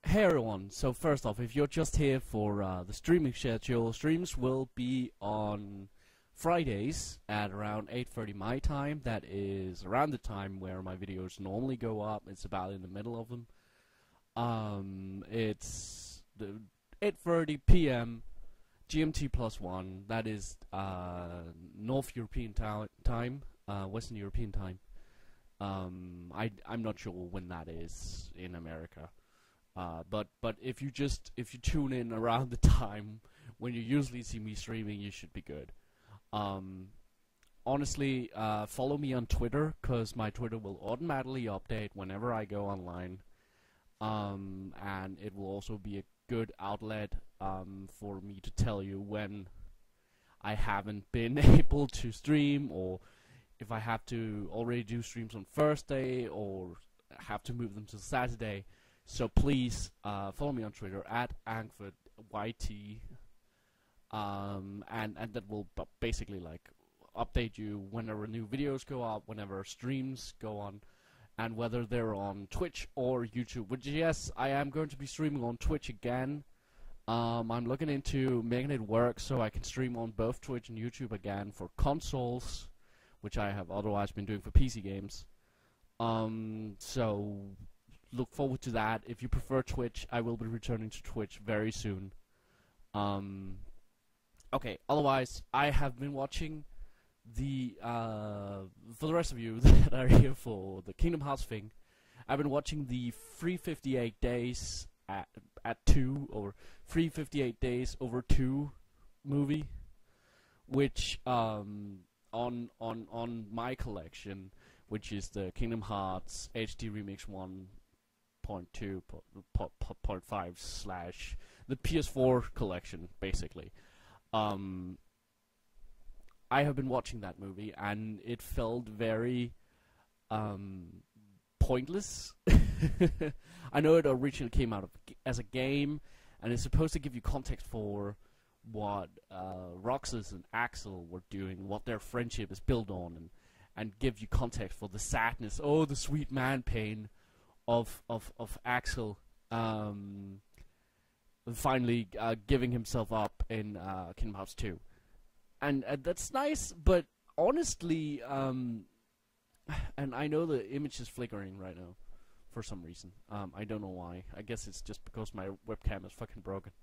Hey everyone, so first off, if you're just here for the streaming schedule, streams will be on Fridays at around 8:30 my time. That is around the time where my videos normally go up. It's about in the middle of them. It's the 8:30 PM GMT+1. That is North European time, Western European time. I'm not sure when that is in America. But if you tune in around the time when you usually see me streaming, you should be good. Honestly, follow me on Twitter, cause my Twitter will automatically update whenever I go online. And it will also be a good outlet for me to tell you when I haven't been able to stream, or if I have to already do streams on Thursday or have to move them to Saturday. So please follow me on Twitter at Ankford YT, and that will basically like update you whenever new videos go up, whenever streams go on, and whether they're on Twitch or YouTube. Which yes, I am going to be streaming on Twitch again. I'm looking into making it work so I can stream on both Twitch and YouTube again for consoles, which I have otherwise been doing for PC games. So look forward to that. If you prefer Twitch, I will be returning to Twitch very soon. Okay, otherwise, I have been watching the, for the rest of you that are here for the Kingdom Hearts thing, I've been watching the 358 Days at 2, or 358 Days over 2 movie, which, on my collection, which is the Kingdom Hearts HD Remix 1.2.5 / the PS4 collection, basically. I have been watching that movie, and it felt very pointless. I know it originally came out as a game, and it's supposed to give you context for what Roxas and Axel were doing, what their friendship is built on, and give you context for the sadness, oh, the sweet man pain of Axel finally giving himself up in Kingdom Hearts 2. And that's nice, but honestly, and I know the image is flickering right now for some reason. I don't know why. I guess it's just because my webcam is fucking broken.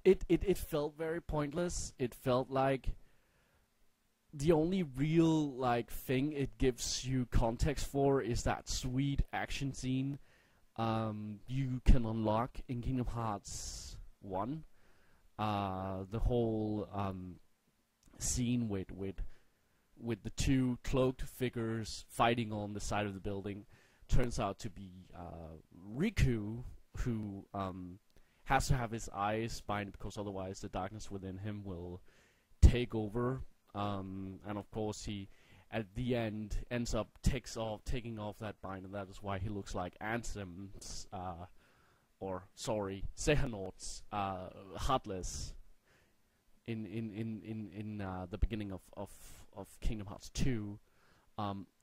It felt very pointless. It felt like the only real like thing it gives you context for is that sweet action scene you can unlock in Kingdom Hearts 1. The whole scene with the two cloaked figures fighting on the side of the building turns out to be Riku, who has to have his eyes bind because otherwise the darkness within him will take over. And of course he, at the end, ends up taking off that bind, and that is why he looks like Ansem's, Xehanort's, Heartless in the beginning of Kingdom Hearts 2.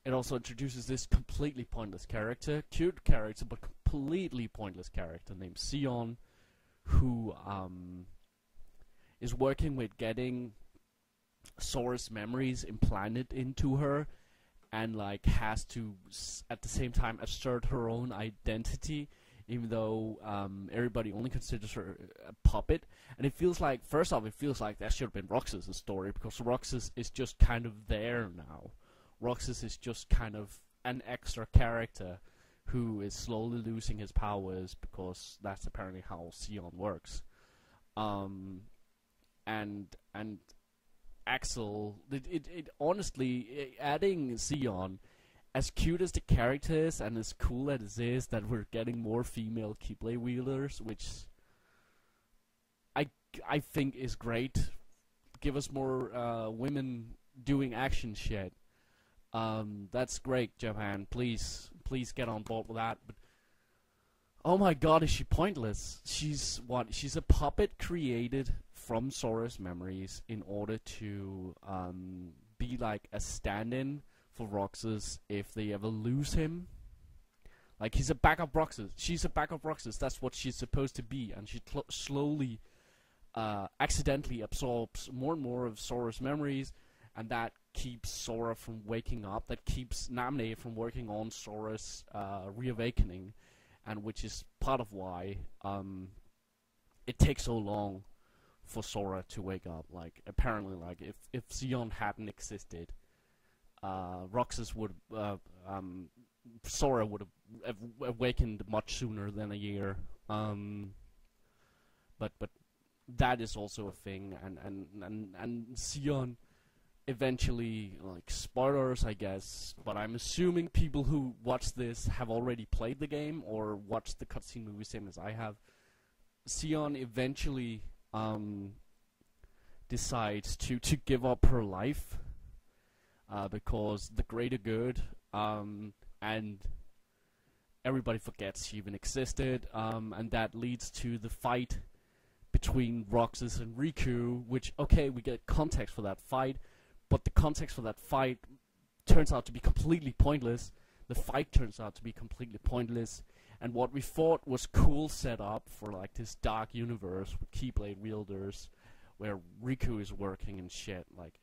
It also introduces this completely pointless character, cute character, but completely pointless character named Sion, who is working with getting Sora's memories implanted into her, and like has to at the same time assert her own identity, even though everybody only considers her a puppet. And it feels like, first off, it feels like that should have been Roxas' story, because Roxas is just kind of there now. Roxas is just kind of an extra character who is slowly losing his powers, because that's apparently how Sion works. And Axel, it honestly, adding Sion, as cute as the character is and as cool as it is that we're getting more female Keyblade wielders, which I think is great. Give us more women doing action shit. That's great, Japan. Please get on board with that. But oh my god, is she pointless? She's what? She's a puppet created from Sora's memories in order to be like a stand-in for Roxas if they ever lose him. Like, he's a backup Roxas. She's a backup Roxas. That's what she's supposed to be. And she slowly, accidentally absorbs more and more of Sora's memories, and that keeps Sora from waking up. That keeps Namne from working on Sora's reawakening, and which is part of why it takes so long for Sora to wake up. Like, apparently, like, if Xeon hadn't existed, Roxas would Sora would have awakened much sooner than a year. But that is also a thing, and Xeon eventually, like, spoilers, I guess, but I'm assuming people who watch this have already played the game or watched the cutscene movie, same as I have. Xeon eventually decides to give up her life because the greater good, and everybody forgets she even existed, and that leads to the fight between Roxas and Riku, which, okay, we get context for that fight, but the context for that fight turns out to be completely pointless. The fight turns out to be completely pointless, and what we thought was cool set up for, like, this dark universe with Keyblade wielders, where Riku is working and shit, like,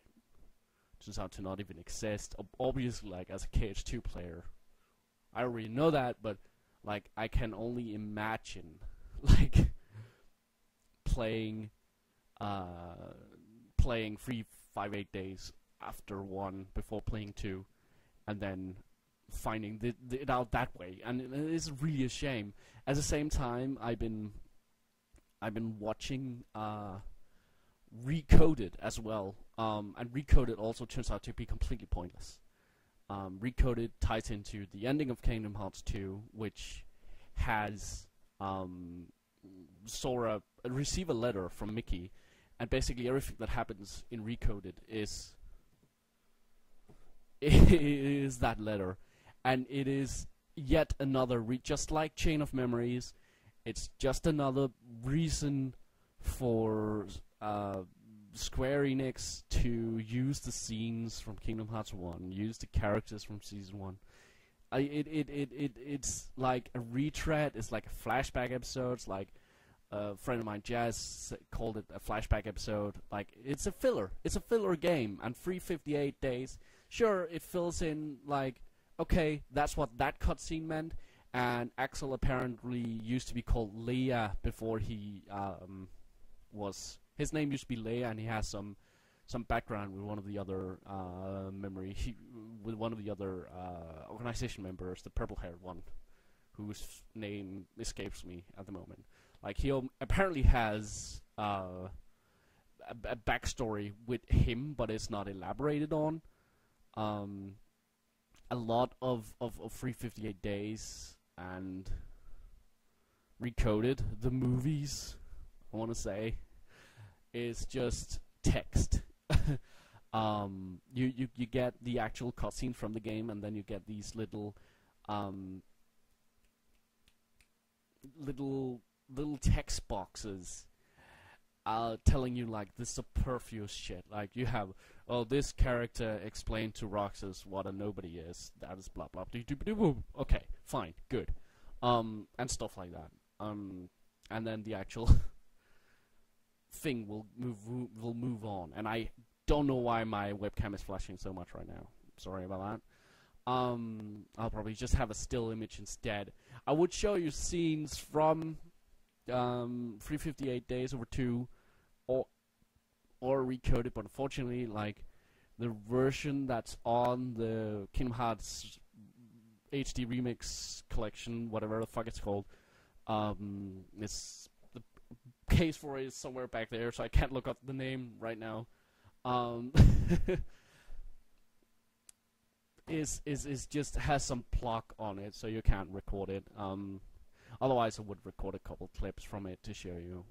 turns out to not even exist. Obviously, like, as a KH2 player, I already know that, but, like, I can only imagine, like, playing 358 days after 1 before playing 2, and then finding it out that way, and it is really a shame. At the same time, I've been watching Recoded as well, and Recoded also turns out to be completely pointless. Recoded ties into the ending of Kingdom Hearts 2, which has Sora receive a letter from Mickey, and basically everything that happens in Recoded is that letter, and it is yet another just like Chain of Memories. It's just another reason for Square Enix to use the scenes from Kingdom Hearts 1, use the characters from Season 1. It's like a retread. It's like a flashback episode. It's like a friend of mine, Jazz, called it a flashback episode. Like, it's a filler. It's a filler game. And 358 days, sure, it fills in, like, okay, that's what that cutscene meant. And Axel apparently used to be called Leia before he was. His name used to be Leia, and he has some background with one of the other with one of the other organization members, the purple-haired one, whose name escapes me at the moment. Like, he apparently has a backstory with him, but it's not elaborated on. A lot of 358 days and Recoded, the movies, I want to say, is just text. You get the actual cutscene from the game, and then you get these little text boxes telling you, like, this superfluous shit. Like, you have, oh, this character explained to Roxas what a nobody is. That is blah blah blah. Okay, fine, good, and stuff like that. And then the actual thing will move on. And I don't know why my webcam is flashing so much right now. Sorry about that. I'll probably just have a still image instead. I would show you scenes from 358 Days Over 2 or Recoded, but unfortunately, like, the version that's on the Kingdom Hearts HD Remix collection, whatever the fuck it's called, it's the case for it is somewhere back there, so I can't look up the name right now. Is just has some pluck on it, so you can't record it. Otherwise, I would record a couple clips from it to show you.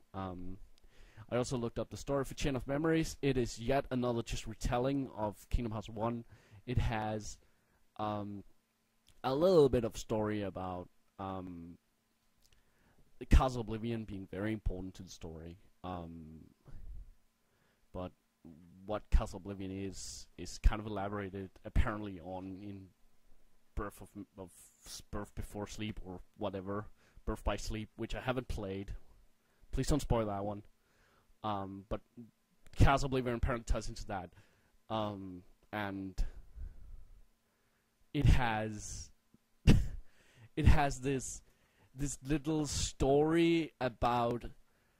I also looked up the story for Chain of Memories. It is yet another just retelling of Kingdom Hearts 1. It has a little bit of story about the Castle Oblivion being very important to the story. But what Castle Oblivion is kind of elaborated apparently on in of Birth Before Sleep or whatever, Birth by Sleep, which I haven't played. Please don't spoil that one. But Castle Oblivion apparently ties into that, and it has this little story about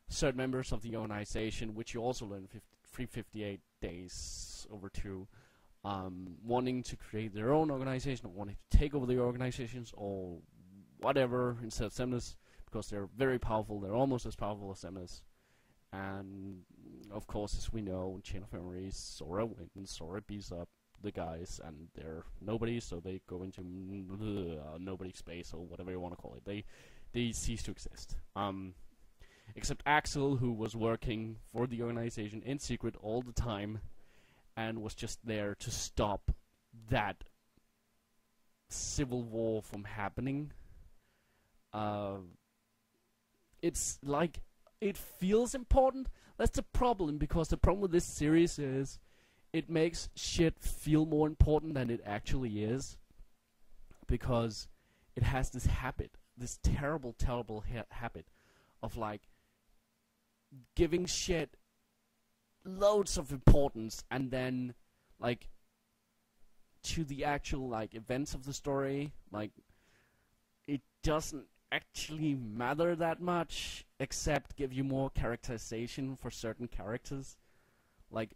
certain members of the organization, which you also learn in 358 days over 2, wanting to create their own organization, or wanting to take over the organizations, or whatever, instead of Semnis, because they're very powerful. They're almost as powerful as Semnis. And of course, as we know, in Chain of Memories, Sora wins. Sora beats up the guys, and they're nobody, so they go into nobody space, or whatever you want to call it. They cease to exist. Except Axel, who was working for the organization in secret all the time, and was just there to stop that civil war from happening. It's like, it feels important. That's the problem, because the problem with this series is it makes shit feel more important than it actually is, because it has this habit, this terrible habit of like giving shit loads of importance, and then like to the actual like events of the story, like it doesn't actually matter that much, except give you more characterization for certain characters. Like,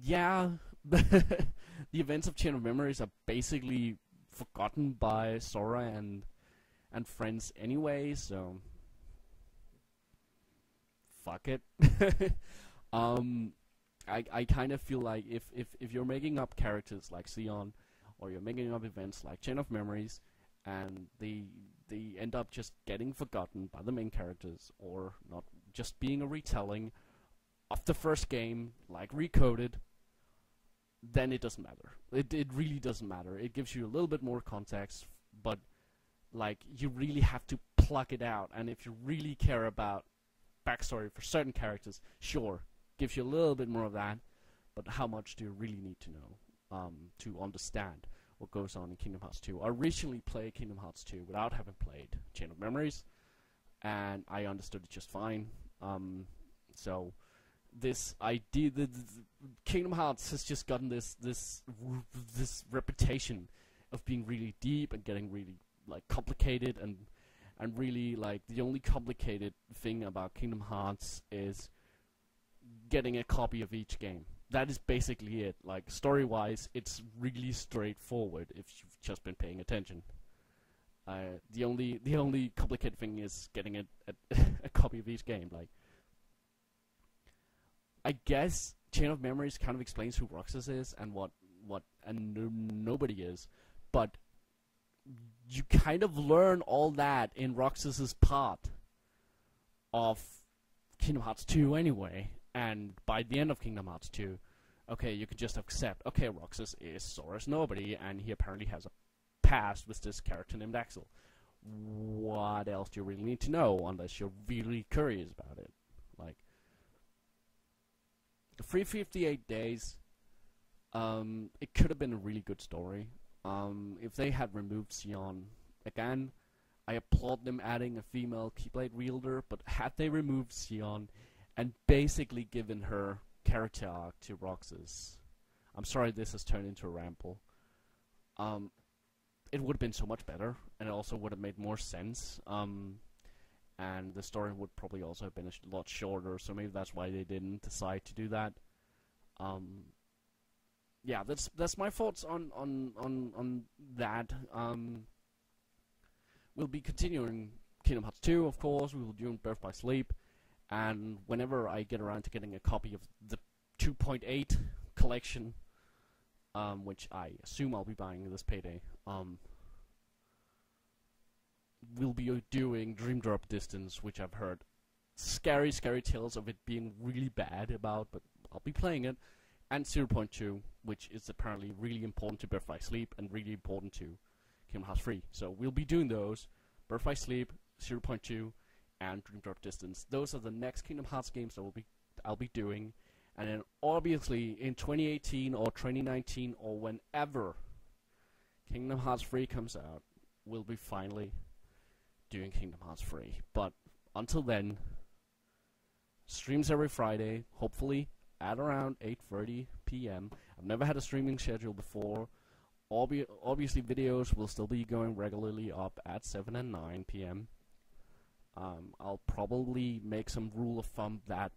yeah, the events of Chain of Memories are basically forgotten by Sora and friends anyway, so fuck it. I kind of feel like if you're making up characters like Sion, or you're making up events like Chain of Memories, and they end up just getting forgotten by the main characters, or not just being a retelling of the first game, like recoded, then it doesn't matter. It really doesn't matter. It gives you a little bit more context, but like you really have to pluck it out. And if you really care about backstory for certain characters, sure, gives you a little bit more of that, but how much do you really need to know to understand what goes on in Kingdom Hearts 2? I recently played Kingdom Hearts 2 without having played Chain of Memories, and I understood it just fine. So this idea that Kingdom Hearts has just gotten this reputation of being really deep and getting really like complicated, and really like the only complicated thing about Kingdom Hearts is getting a copy of each game. That is basically it. Like, story-wise, it's really straightforward if you've just been paying attention. The only complicated thing is getting a copy of each game. Like, I guess Chain of Memories kind of explains who Roxas is and what nobody is, but you kind of learn all that in Roxas's part of Kingdom Hearts 2 anyway. And by the end of Kingdom Hearts 2, okay, you could just accept, okay, Roxas is Sora's nobody, and he apparently has a past with this character named Axel. What else do you really need to know, unless you're really curious about it? Like, 358 days, it could have been a really good story. If they had removed Sion, again, I applaud them adding a female Keyblade wielder, but had they removed Sion and basically given her character arc to Roxas, I'm sorry this has turned into a ramble, it would have been so much better, and it also would have made more sense, and the story would probably also have been a lot shorter, so maybe that's why they didn't decide to do that. Yeah, that's my thoughts on that. We'll be continuing Kingdom Hearts 2, of course. We will do Birth by Sleep, and whenever I get around to getting a copy of the 2.8 collection, which I assume I'll be buying this payday, we'll be doing Dream Drop Distance, which I've heard scary tales of it being really bad about, but I'll be playing it, and 0.2, which is apparently really important to Birth by Sleep and really important to Kingdom Hearts 3. So we'll be doing those, Birth by Sleep, 0.2, and Dream Drop Distance. Those are the next Kingdom Hearts games that I'll be doing, and then obviously in 2018 or 2019 or whenever Kingdom Hearts 3 comes out, we'll be finally doing Kingdom Hearts 3. But until then, streams every Friday, hopefully at around 8:30 p.m. I've never had a streaming schedule before. Obviously, videos will still be going regularly up at 7 and 9 p.m. I'll probably make some rule of thumb that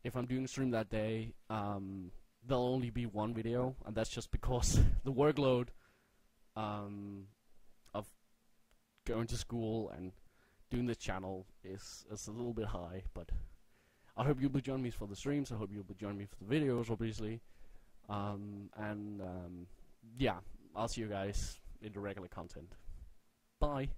if I'm doing a stream that day, there'll only be one video, and that's just because the workload of going to school and doing this channel is a little bit high. But I hope you'll be joining me for the streams. I hope you'll be joining me for the videos, obviously. Yeah, I'll see you guys in the regular content. Bye.